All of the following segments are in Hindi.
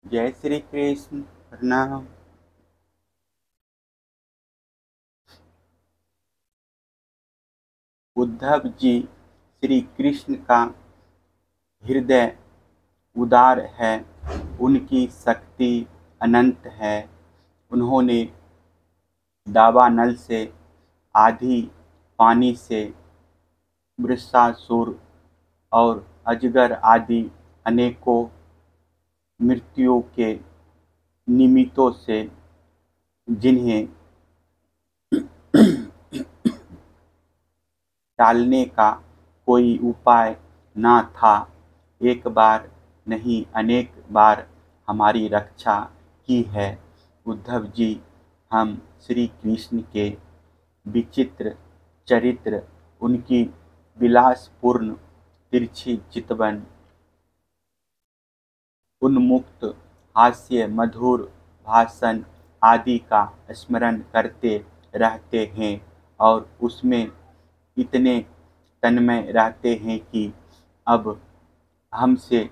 जय श्री कृष्ण। प्रणाम। उद्धव जी, श्री कृष्ण का हृदय उदार है, उनकी शक्ति अनंत है। उन्होंने दावानल से, आधी पानी से, वृषासुर और अजगर आदि अनेकों मृत्युओं के निमित्तों से, जिन्हें टालने का कोई उपाय न था, एक बार नहीं अनेक बार हमारी रक्षा की है। उद्धव जी, हम श्री कृष्ण के विचित्र चरित्र, उनकी विलासपूर्ण तिरछी चितवन, उन्मुक्त हास्य, मधुर भाषण आदि का स्मरण करते रहते हैं और उसमें इतने तन्मय रहते हैं कि अब हमसे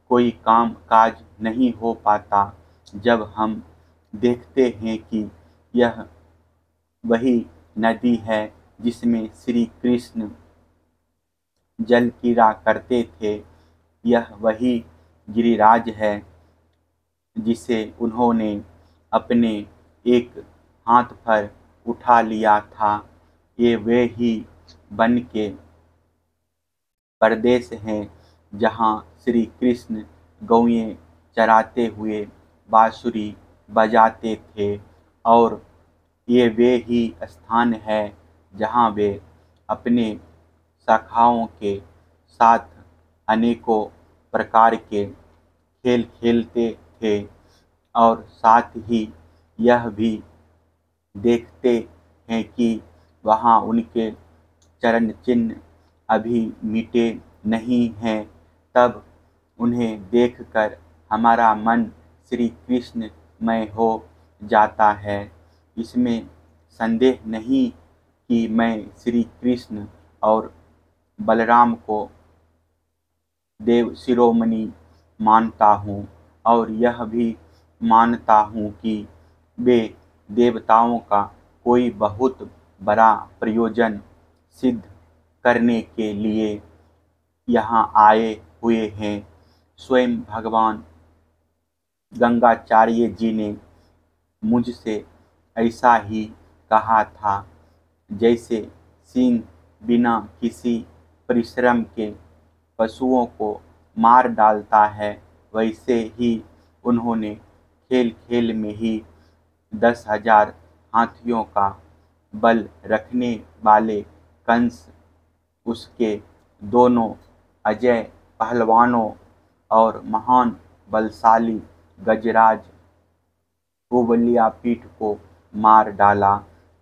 कोई काम काज नहीं हो पाता। जब हम देखते हैं कि यह वही नदी है जिसमें श्री कृष्ण जल क्रीड़ा करते थे, यह वही गिरिराज है जिसे उन्होंने अपने एक हाथ पर उठा लिया था, ये वे ही वन के प्रदेश हैं जहाँ श्री कृष्ण गौएं चराते हुए बांसुरी बजाते थे, और ये वे ही स्थान है जहाँ वे अपने सखाओं के साथ अनेकों प्रकार के खेल खेलते थे, और साथ ही यह भी देखते हैं कि वहाँ उनके चरण चिन्ह अभी मिटे नहीं हैं। तब उन्हें देखकर हमारा मन श्री कृष्णमय हो जाता है। इसमें संदेह नहीं कि मैं श्री कृष्ण और बलराम को देव शिरोमणि मानता हूँ, और यह भी मानता हूँ कि वे देवताओं का कोई बहुत बड़ा प्रयोजन सिद्ध करने के लिए यहाँ आए हुए हैं। स्वयं भगवान गंगाचार्य जी ने मुझसे ऐसा ही कहा था। जैसे सिंह बिना किसी परिश्रम के पशुओं को मार डालता है, वैसे ही उन्होंने खेल खेल में ही 10,000 हाथियों का बल रखने वाले कंस, उसके दोनों अजय पहलवानों और महान बलशाली गजराज उबलियापीठ को मार डाला।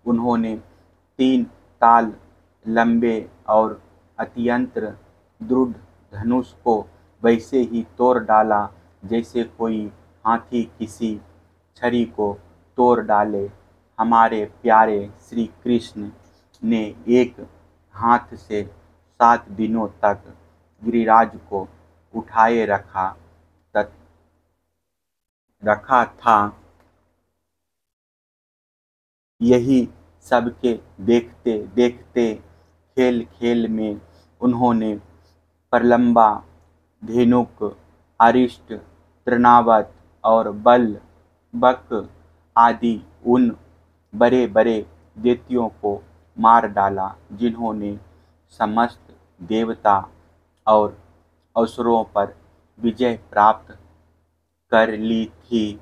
उन्होंने 3 ताल लंबे और अत्यंत दृढ़ धनुष को वैसे ही तोड़ डाला जैसे कोई हाथी किसी छड़ी को तोड़ डाले। हमारे प्यारे श्री कृष्ण ने एक हाथ से 7 दिनों तक गिरिराज को उठाए रखा था। यही सबके देखते देखते खेल खेल में उन्होंने प्रलंबा, धेनुक, अरिष्ट, तृणावत और बल बक आदि उन बड़े बड़े दैत्यों को मार डाला, जिन्होंने समस्त देवता और असुरों पर विजय प्राप्त कर ली थी।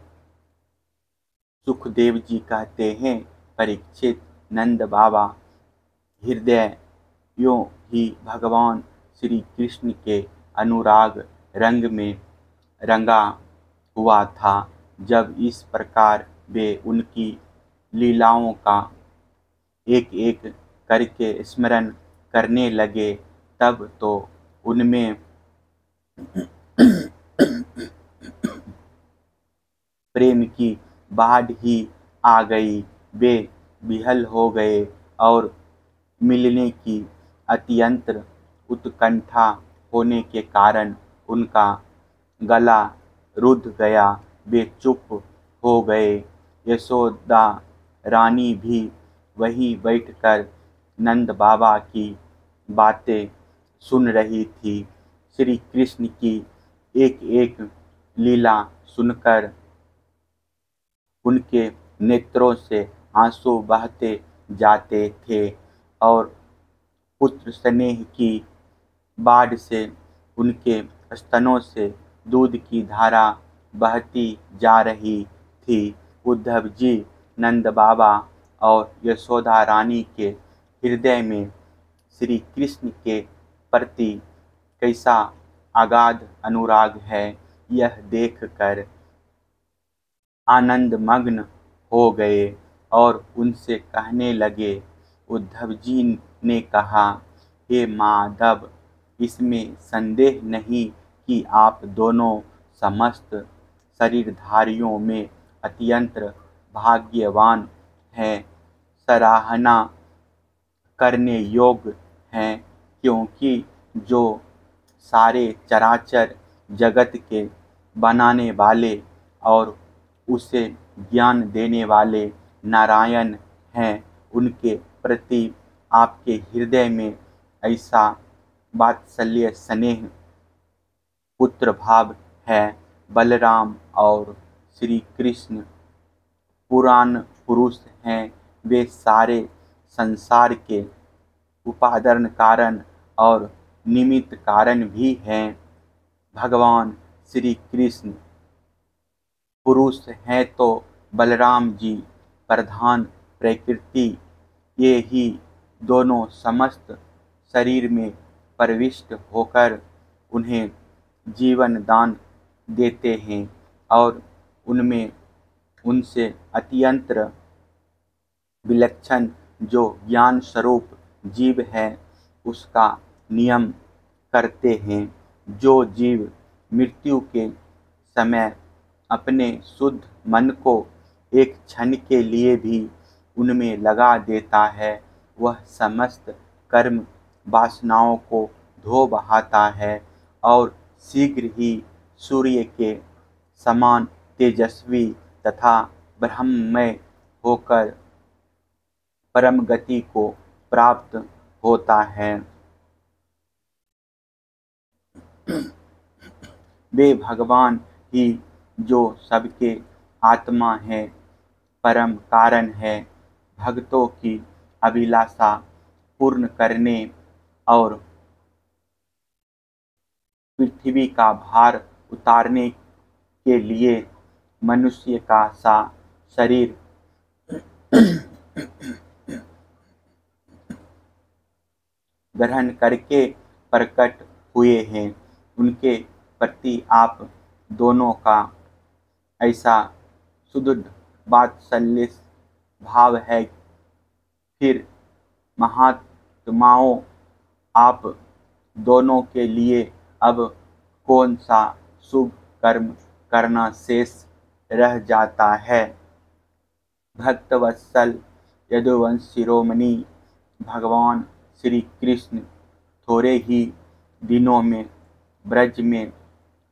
सुखदेव जी कहते हैं, परीक्षित नंद बाबा हृदय यों ही भगवान श्री कृष्ण के अनुराग रंग में रंगा हुआ था। जब इस प्रकार वे उनकी लीलाओं का एक एक करके स्मरण करने लगे, तब तो उनमें प्रेम की बाढ़ ही आ गई। वे विह्वल हो गए और मिलने की अत्यंत उत्कंठा होने के कारण उनका गला रुंध गया। वे चुप हो गए। यशोदा रानी भी वहीं बैठकर नंद बाबा की बातें सुन रही थी। श्री कृष्ण की एक एक लीला सुनकर उनके नेत्रों से आंसू बहते जाते थे और पुत्र स्नेह की बाढ़ से उनके स्तनों से दूध की धारा बहती जा रही थी। उद्धव जी नंद बाबा और यशोदा रानी के हृदय में श्री कृष्ण के प्रति कैसा अगाध अनुराग है, यह देखकर आनंद मग्न हो गए और उनसे कहने लगे। उद्धव जी ने कहा, हे माधव, इसमें संदेह नहीं कि आप दोनों समस्त शरीरधारियों में अत्यंत भाग्यवान हैं, सराहना करने योग्य हैं, क्योंकि जो सारे चराचर जगत के बनाने वाले और उसे ज्ञान देने वाले नारायण हैं, उनके प्रति आपके हृदय में ऐसा वात्सल्य स्नेह पुत्र भाव है। बलराम और श्री कृष्ण पुराण पुरुष हैं, वे सारे संसार के उपादान कारण और निमित्त कारण भी हैं। भगवान श्री कृष्ण पुरुष हैं तो बलराम जी प्रधान प्रकृति, ये ही दोनों समस्त शरीर में प्रविष्ट होकर उन्हें जीवन दान देते हैं और उनमें उनसे अत्यंत विलक्षण जो ज्ञान स्वरूप जीव है उसका नियम करते हैं। जो जीव मृत्यु के समय अपने शुद्ध मन को एक क्षण के लिए भी उनमें लगा देता है, वह समस्त कर्म वासनाओं को धो बहाता है और शीघ्र ही सूर्य के समान तेजस्वी तथा ब्रह्ममय होकर परम गति को प्राप्त होता है। वे भगवान ही जो सबके आत्मा है, परम कारण है, भक्तों की अभिलाषा पूर्ण करने और पृथ्वी का भार उतारने के लिए मनुष्य का सा शरीर ग्रहण करके प्रकट हुए हैं। उनके प्रति आप दोनों का ऐसा सुदृढ़ वात्सल्य भाव है। फिर महात्माओं, आप दोनों के लिए अब कौन सा शुभ कर्म करना शेष रह जाता है। भक्तवत्सल यदुवंश शिरोमणि भगवान श्री कृष्ण थोड़े ही दिनों में ब्रज में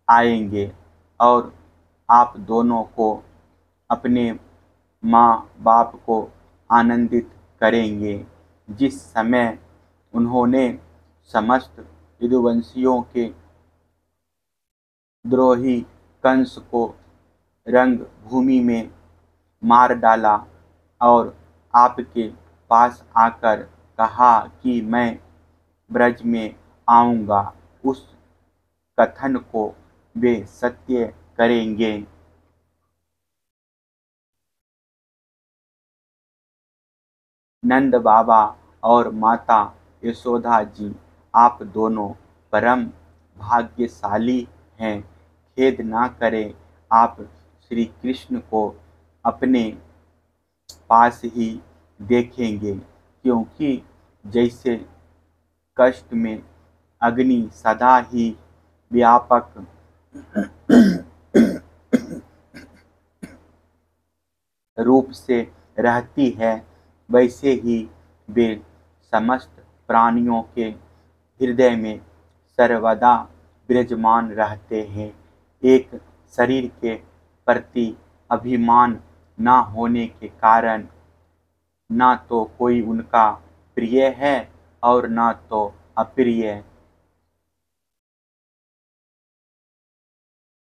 आएंगे और आप दोनों को अपने माँ बाप को आनंदित करेंगे। जिस समय उन्होंने समस्त यदुवंशियों के द्रोही कंस को रंग भूमि में मार डाला और आपके पास आकर कहा कि मैं ब्रज में आऊँगा, उस कथन को वे सत्य करेंगे। नंद बाबा और माता यशोदा जी, आप दोनों परम भाग्यशाली हैं। खेद ना करें, आप श्री कृष्ण को अपने पास ही देखेंगे, क्योंकि जैसे कष्ट में अग्नि सदा ही व्यापक रूप से रहती है, वैसे ही वे समस्त प्राणियों के हृदय में सर्वदा विराजमान रहते हैं। एक शरीर के प्रति अभिमान न होने के कारण न तो कोई उनका प्रिय है और न तो अप्रिय।